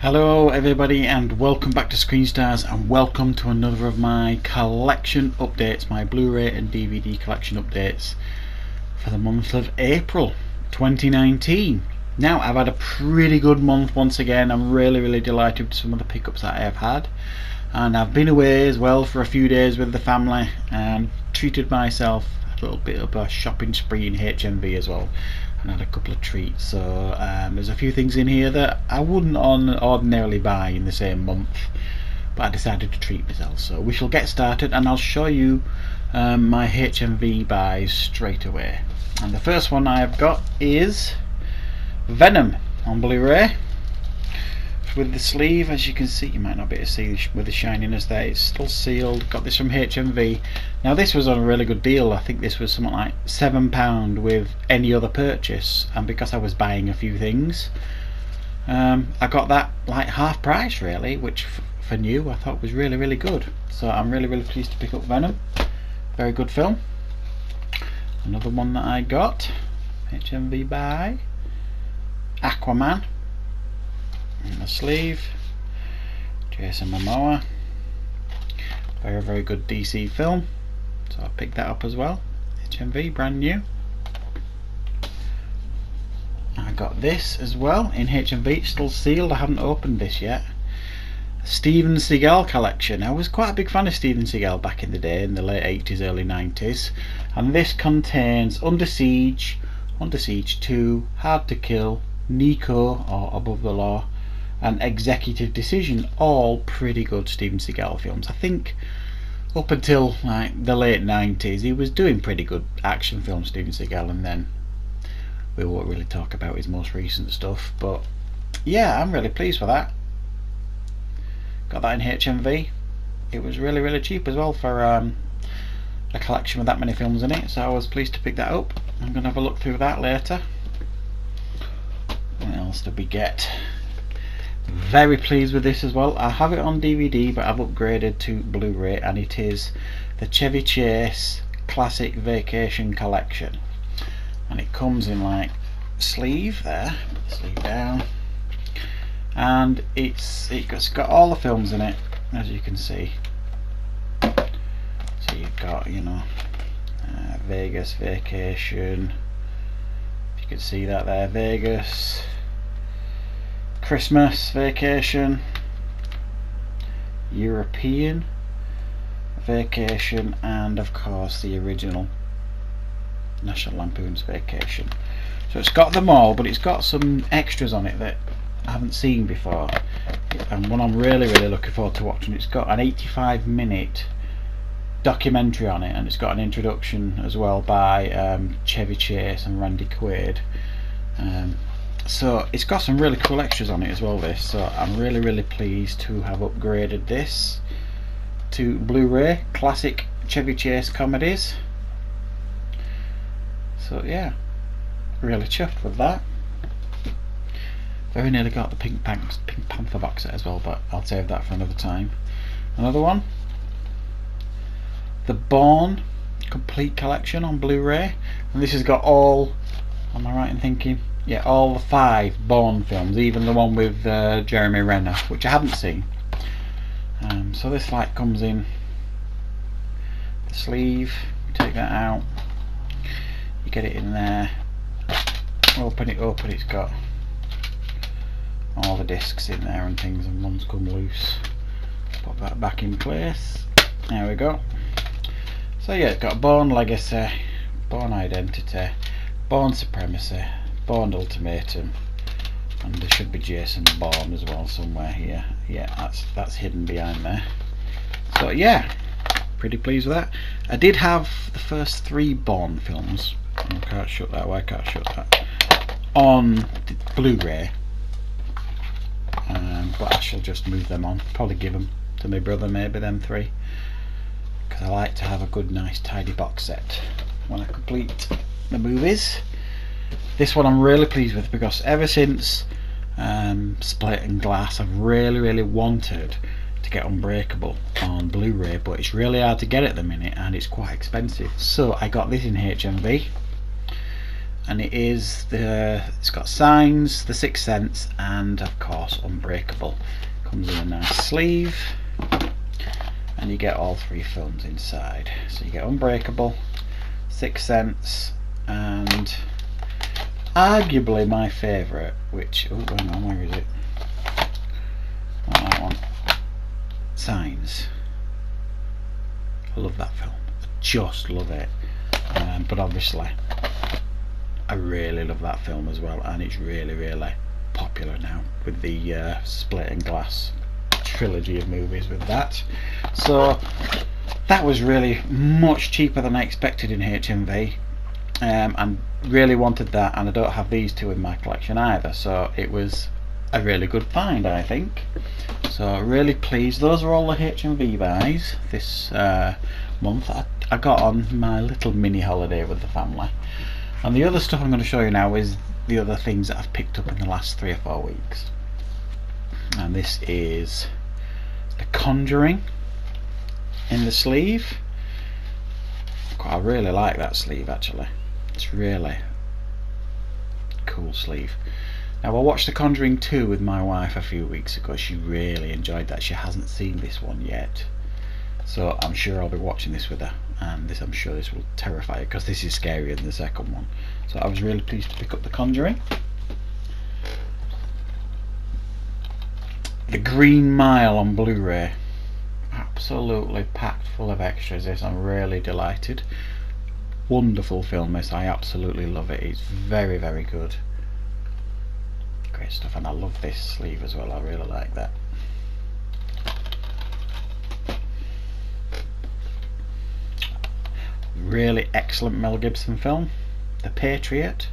Hello everybody and welcome back to Screen Stars, and welcome to another of my collection updates, my Blu-ray and DVD collection updates for the month of April 2019. Now, I've had a pretty good month once again. I'm really delighted with some of the pickups that I have had, and I've been away as well for a few days with the family and treated myself a little bit of a shopping spree in HMV as well, and had a couple of treats. So there's a few things in here that I wouldn't ordinarily buy in the same month, but I decided to treat myself. So we shall get started, and I'll show you my HMV buys straight away. And the first one I have got is Venom on Blu-ray with the sleeve. As you can see, you might not be able to see with the shininess there, it's still sealed. Got this from HMV. Now, this was on a really good deal. I think this was something like £7 with any other purchase, and because I was buying a few things, I got that like half price really, which for new I thought was really good. So I'm really pleased to pick up Venom. Very good film. Another one that I got, HMV buy, Aquaman in the sleeve, Jason Momoa. Very good DC film, so I picked that up as well. HMV, brand new. I got this as well in HMV, it's still sealed. I haven't opened this yet. Steven Seagal collection. I was quite a big fan of Steven Seagal back in the day, in the late 80s, early 90s. And this contains Under Siege, Under Siege 2, Hard to Kill, Nico or Above the Law, and Executive Decision. All pretty good Steven Seagal films. I think up until like the late 90s he was doing pretty good action films, Steven Seagal, and then we won't really talk about his most recent stuff. But yeah, I'm really pleased with that. Got that in HMV. It was really cheap as well for a collection with that many films in it, so I was pleased to pick that up. I'm going to have a look through that later. What else did we get? Very pleased with this as well. I have it on DVD, but I've upgraded to Blu-ray, and it is the Chevy Chase Classic Vacation Collection, and it comes in like sleeve there, sleeve down, and it's got all the films in it, as you can see. So you've got, you know, Vegas Vacation, if you can see that there, Vegas, Christmas Vacation, European Vacation, and of course the original National Lampoon's Vacation. So it's got them all, but it's got some extras on it that I haven't seen before, and one I'm really looking forward to watching. It's got an 85-minute documentary on it, and it's got an introduction as well by Chevy Chase and Randy Quaid. So it's got some really cool extras on it as well, this. So I'm really pleased to have upgraded this to Blu-ray, classic Chevy Chase comedies. So yeah, really chuffed with that. Very nearly got the Pink Panther box set as well, but I'll save that for another time. Another one, the Bourne complete collection on Blu-ray, and this has got all, am I right in thinking? Yeah, all the 5 Bourne films, even the one with Jeremy Renner, which I haven't seen. So this like comes in the sleeve. You take that out, you get it in there, open it up, and it's got all the discs in there and things, and one's come loose. Put that back in place. There we go. So yeah, it's got Bourne Legacy, Bourne Identity, Bourne Supremacy, Bourne Ultimatum, and there should be Jason Bourne as well somewhere here. Yeah, that's hidden behind there. So yeah, pretty pleased with that. I did have the first 3 Bourne films. I can't shut that. Why can't I shut that? On Blu-ray, but I shall just move them on. Probably give them to my brother, maybe them 3, because I like to have a good, nice, tidy box set when I complete the movies. This one I'm really pleased with, because ever since Split and Glass, I've really wanted to get Unbreakable on Blu-ray, but it's really hard to get at the minute, and it's quite expensive. So I got this in HMV, and it's got Signs, The Sixth Sense, and of course Unbreakable. Comes in a nice sleeve, and you get all 3 films inside. So you get Unbreakable, Sixth Sense, and arguably my favourite, which, oh hang on, where is it? Not that one. Signs. I love that film. I just love it. But obviously I really love that film as well, and it's really popular now with the Split and Glass trilogy of movies with that. So that was really much cheaper than I expected in HMV, and really wanted that, and I don't have these 2 in my collection either, so it was a really good find, I think. So really pleased. Those are all the HMV buys this month. I got on my little mini holiday with the family, and the other stuff I'm going to show you now is the other things that I've picked up in the last 3 or 4 weeks. And this is the Conjuring in the sleeve. I really like that sleeve actually. It's really cool sleeve. Now I watched The Conjuring 2 with my wife a few weeks ago. She really enjoyed that. She hasn't seen this one yet, so I'm sure I'll be watching this with her, and I'm sure this will terrify her because this is scarier than the second one. So I was really pleased to pick up The Conjuring. The Green Mile on Blu-ray, absolutely packed full of extras. This, I'm really delighted. Wonderful film this. I absolutely love it. It's very good. Great stuff, and I love this sleeve as well. I really like that. Really excellent Mel Gibson film, The Patriot.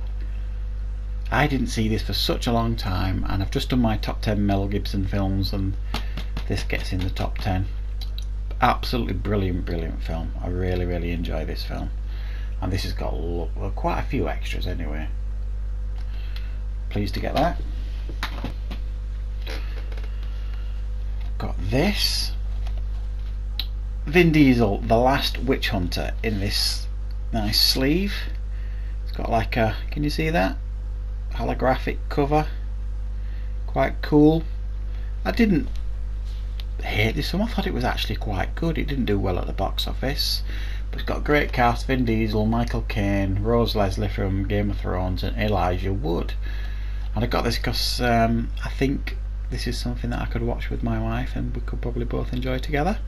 I didn't see this for such a long time, and I've just done my top 10 Mel Gibson films, and this gets in the top 10. Absolutely brilliant film. I really enjoy this film, and this has got quite a few extras anyway. Pleased to get that. Got this Vin Diesel, The Last Witch Hunter, in this nice sleeve. It's got like a, can you see that? Holographic cover. Quite cool. I didn't hate this film. I thought it was actually quite good. It didn't do well at the box office, but it's got a great cast: Vin Diesel, Michael Caine, Rose Leslie from Game of Thrones, and Elijah Wood. And I got this because I think this is something that I could watch with my wife, and we could probably both enjoy together.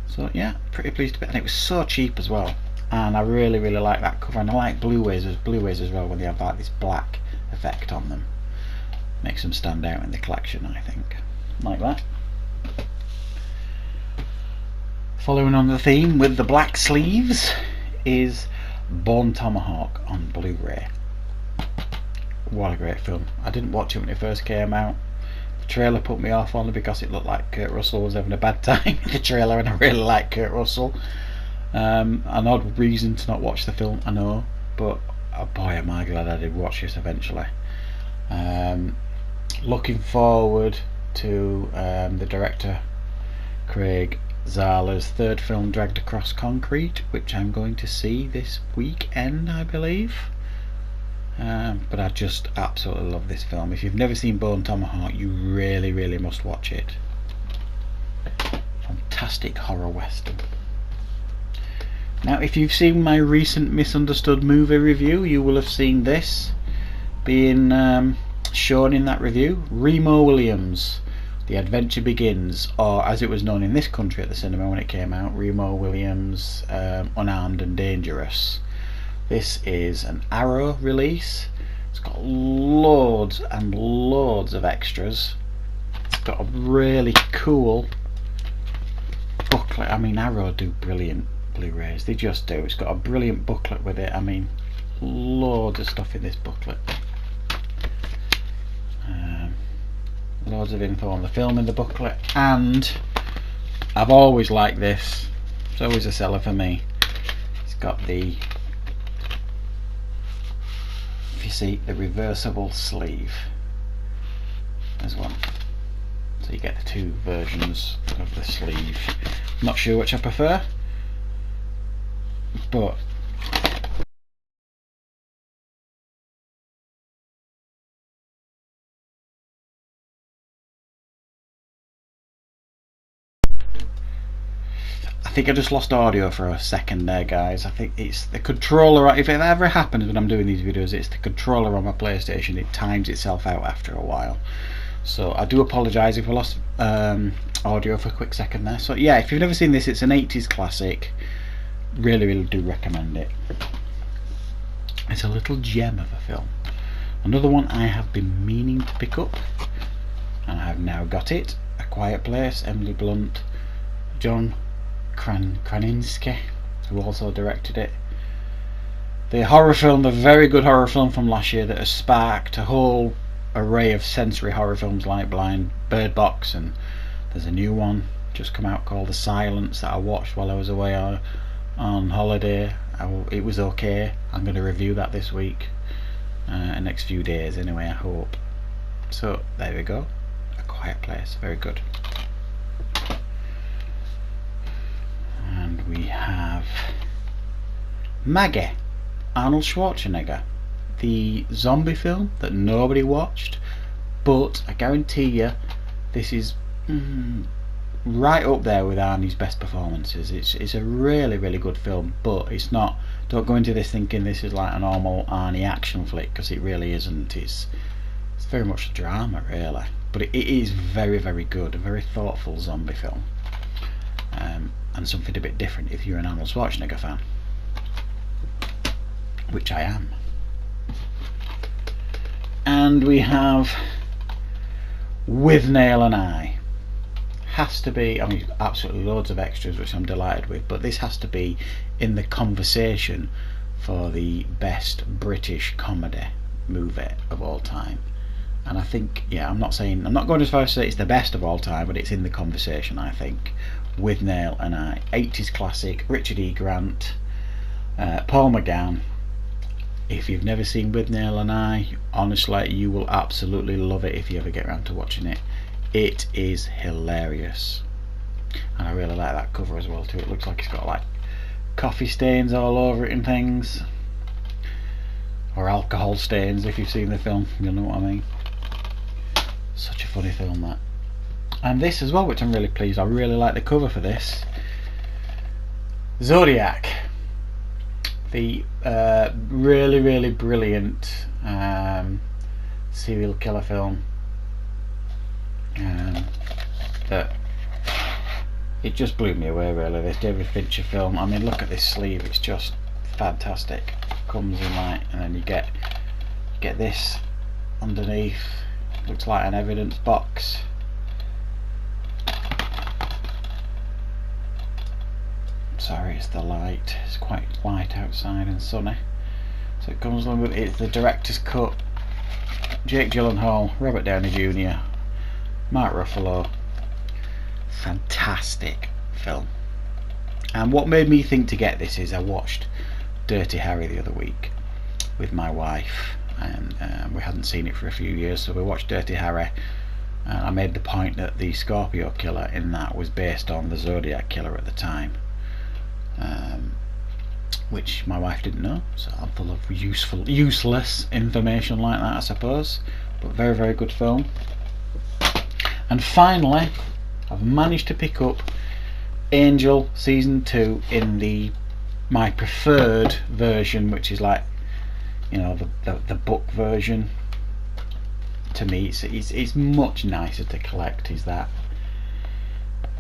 So yeah, pretty pleased to be, and it was so cheap as well. And I really like that cover, and I like Blu-rays as well when they have like this black effect on them. Makes them stand out in the collection, I think. Like that. Following on the theme with the black sleeves is Bone Tomahawk on Blu-ray. What a great film. I didn't watch it when it first came out. The trailer put me off only because it looked like Kurt Russell was having a bad time in the trailer, and I really like Kurt Russell. An odd reason to not watch the film, I know, but oh boy am I glad I did watch this eventually. Looking forward to the director Craig Zala's 3rd film, Dragged Across Concrete, which I'm going to see this weekend, I believe. But I just absolutely love this film. If you've never seen Bone Tomahawk, you really must watch it. Fantastic horror western. Now, if you've seen my recent Misunderstood movie review, you will have seen this being shown in that review. Remo Williams, The Adventure Begins, or as it was known in this country at the cinema when it came out, Remo Williams, Unarmed and Dangerous. This is an Arrow release. It's got loads and loads of extras. It's got a really cool booklet. I mean, Arrow do brilliant Blu-rays. They just do. It's got a brilliant booklet with it. I mean, loads of stuff in this booklet. Loads of info on the film in the booklet, and I've always liked this. It's always a seller for me. It's got the, if you see, the reversible sleeve as well. So you get the 2 versions of the sleeve. Not sure which I prefer, but think I just lost audio for a second there, guys. I think it's the controller. If it ever happens when I'm doing these videos, it's the controller on my PlayStation. It times itself out after a while. So I do apologise if I lost audio for a quick second there. So yeah, if you've never seen this, it's an 80s classic. Really do recommend it. It's a little gem of a film. Another one I have been meaning to pick up, and I have now got it. A Quiet Place, Emily Blunt, John Krasinski, who also directed it. The horror film, the very good horror film from last year that has sparked a whole array of sensory horror films like Bird Box, and there's a new one just come out called The Silence that I watched while I was away on holiday. It was okay. I'm going to review that this week, next few days anyway, I hope. So there we go. A Quiet Place, very good. And we have Maggie, Arnold Schwarzenegger, the zombie film that nobody watched, but I guarantee you this is right up there with Arnie's best performances. It's a really good film, but it's not. Don't go into this thinking this is like a normal Arnie action flick, because it really isn't. It's very much a drama, really, but it is very good. A very thoughtful zombie film, and something a bit different if you're an Arnold Schwarzenegger fan, which I am. And we have With Nail and I. Has to be, I mean, absolutely loads of extras, which I'm delighted with, but this has to be in the conversation for the best British comedy movie of all time. And I think, yeah, I'm not going as far as to say it's the best of all time, but it's in the conversation, I think. With Nail and I, 80s classic, Richard E. Grant, Paul McGann. If you've never seen With Nail and I, honestly, you will absolutely love it if you ever get around to watching it. It is hilarious, and I really like that cover as well too. It looks like it's got like coffee stains all over it and things, or alcohol stains. If you've seen the film, you'll know what I mean. Such a funny film, that. And this as well, which I'm really pleased. I really like the cover for this. Zodiac, the really brilliant serial killer film. That it just blew me away, really, this David Fincher film. I mean, look at this sleeve, it's just fantastic. Comes in like, and then you get this underneath, looks like an evidence box. Sorry, it's the light, it's quite light outside and sunny. So it comes along with it's the director's cut. Jake Gyllenhaal, Robert Downey Jr., Mark Ruffalo. Fantastic film. And what made me think to get this is I watched Dirty Harry the other week with my wife, and we hadn't seen it for a few years, so we watched Dirty Harry, and I made the point that the Scorpio killer in that was based on the Zodiac killer at the time, which my wife didn't know, so I'm full of useless information like that, I suppose, but very good film. And finally, I've managed to pick up Angel season 2 in my preferred version, which is like, you know, the book version. To me, it's much nicer to collect, is that,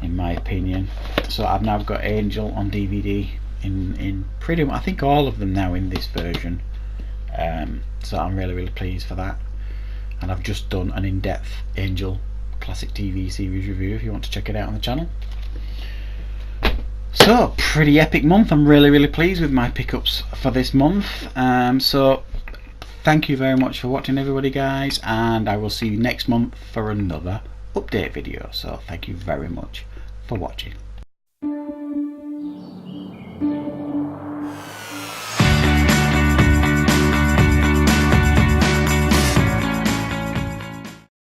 in my opinion. So I've now got Angel on DVD in pretty much, I think, all of them now in this version. So I'm really pleased for that. And I've just done an in-depth Angel classic TV series review if you want to check it out on the channel. So, pretty epic month. I'm really pleased with my pickups for this month. So thank you very much for watching, everybody, guys, and I will see you next month for another update video. So thank you very much for watching.